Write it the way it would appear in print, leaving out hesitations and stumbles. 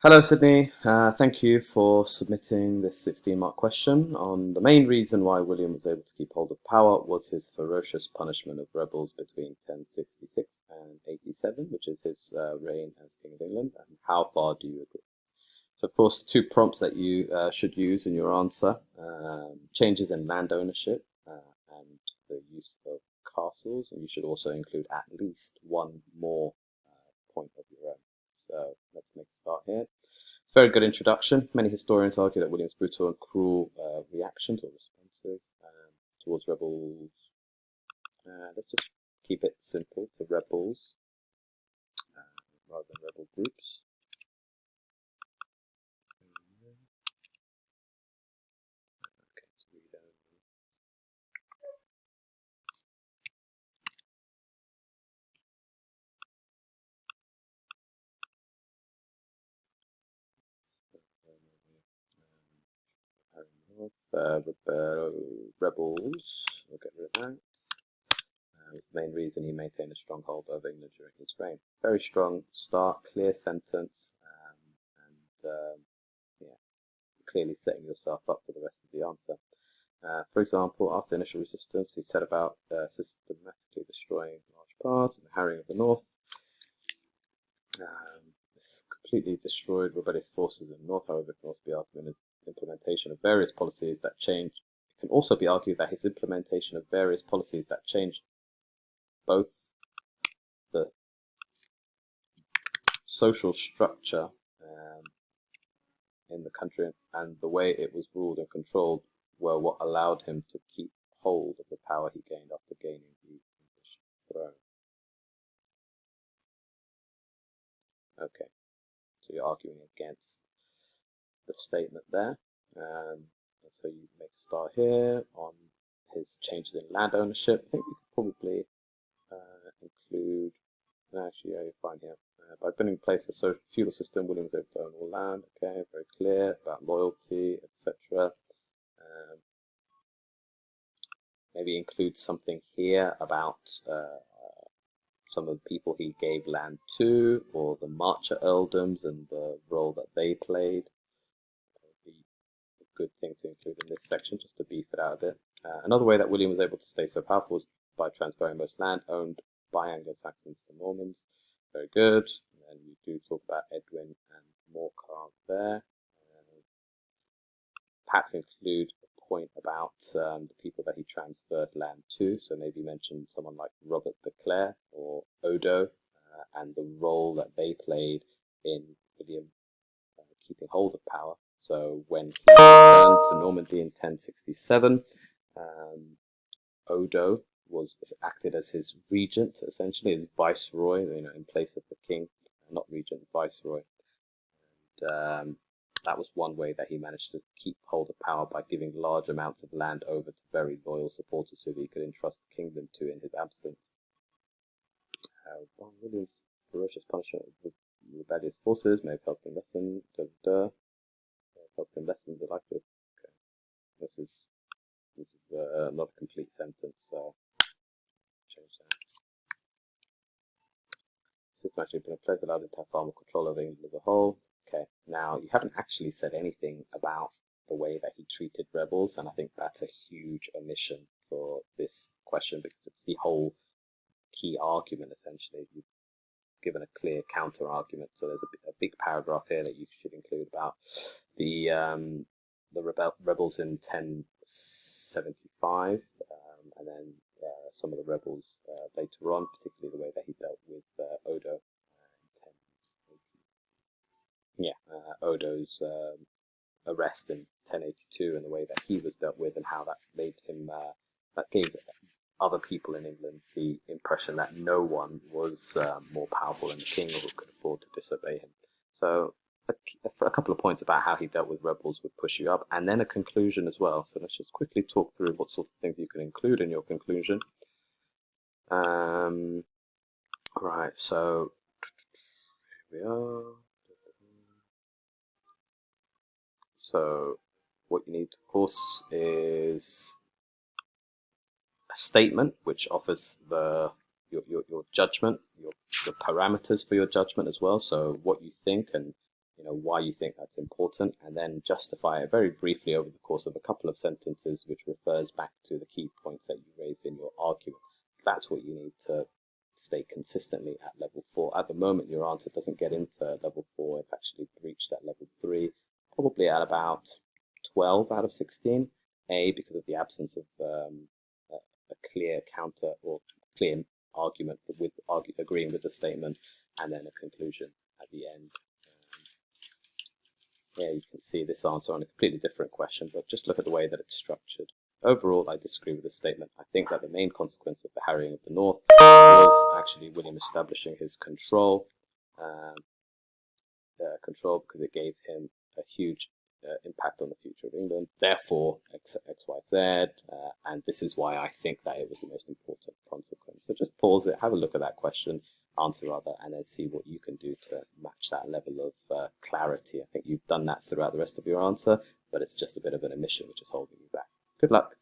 Hello, Sydney. Thank you for submitting this 16-mark question on the main reason why William was able to keep hold of power was his ferocious punishment of rebels between 1066 and 87, which is his reign as King of England. And how far do you agree? So, of course, two prompts that you should use in your answer: changes in land ownership and the use of castles. And you should also include at least one more point of your own. So let's make a start here. It's a very good introduction. Many historians argue that William's brutal and cruel reactions or responses towards rebels, let's just keep it simple to rebels rather than rebel groups. Okay, so we don't rebels, we'll get rid of that. Was the main reason he maintained a stronghold over England during his reign. Very strong start, clear sentence, yeah, clearly setting yourself up for the rest of the answer. For example, after initial resistance, he set about systematically destroying large parts and the harrying of the north. This completely destroyed rebellious forces in the north, however, can also be argued in his implementation of various policies that changed. It can also be argued that his implementation of various policies that changed both the social structure in the country and the way it was ruled and controlled were what allowed him to keep hold of the power he gained after gaining the English throne. Okay, so you're arguing against the statement there. So you make a start here on his changes in land ownership. I think you could probably include, actually, yeah, you're fine here. By putting in place a feudal system, William was able to own all land. Okay, very clear about loyalty, etc. Maybe include something here about some of the people he gave land to, or the Marcher earldoms and the role that they played. That would be a good thing to include in this section, just to beef it out a bit. Another way that William was able to stay so powerful was by transferring most land owned by Anglo-Saxons to Normans. Very good. And we do talk about Edwin and Morcar there. Perhaps include a point about the people that he transferred land to. So maybe mention someone like Robert de Clare or Odo and the role that they played in William keeping hold of power. So when he returned to Normandy in 1067, Odo acted as his regent, essentially, as viceroy, in place of the king, not regent, viceroy. And that was one way that he managed to keep hold of power, by giving large amounts of land over to very loyal supporters who he could entrust the kingdom to in his absence. William's ferocious punishment of rebellious forces may have helped him lessen. Helped him lessen the likelihood. Okay. This is not a complete sentence, so change that. System actually been in place, allowed him to have far more control over England as a whole. Okay, now you haven't actually said anything about the way that he treated rebels, and I think that's a huge omission for this question, because it's the whole key argument, essentially. You've given a clear counter argument, so there's a big paragraph here that you should include about the rebels in 1075, and then some of the rebels later on, particularly the way that he dealt with Odo in 1080. Yeah, Odo's arrest in 1082 and the way that he was dealt with, and how that made him that gave other people in England the impression that no one was more powerful than the king or who could afford to disobey him. So a couple of points about how he dealt with rebels would push you up, and then a conclusion as well. So let's just quickly talk through what sort of things you can include in your conclusion. Right, so here we are. So what you need, of course, is a statement which offers your judgment, your parameters for your judgment as well. So what you think, and why you think that's important, and then justify it very briefly over the course of a couple of sentences, which refers back to the key points that you raised in your argument. That's what you need to stay consistently at level 4. At the moment, your answer doesn't get into level 4. It's actually reached at level 3, probably at about 12 out of 16. A, because of the absence of a clear counter or clear argument with agreeing with the statement, and then a conclusion at the end. Yeah, you can see this answer on a completely different question, but just look at the way that it's structured. Overall, I disagree with the statement. I think that the main consequence of the harrying of the North was actually William establishing his control, because it gave him a huge impact on the future of England. Therefore, X, Y, Z, and this is why I think that it was the most important consequence. So just pause it, have a look at that question, answer rather, and then see what you can do to match that level of clarity. I think you've done that throughout the rest of your answer, but it's just a bit of an omission which is holding you back. Good luck.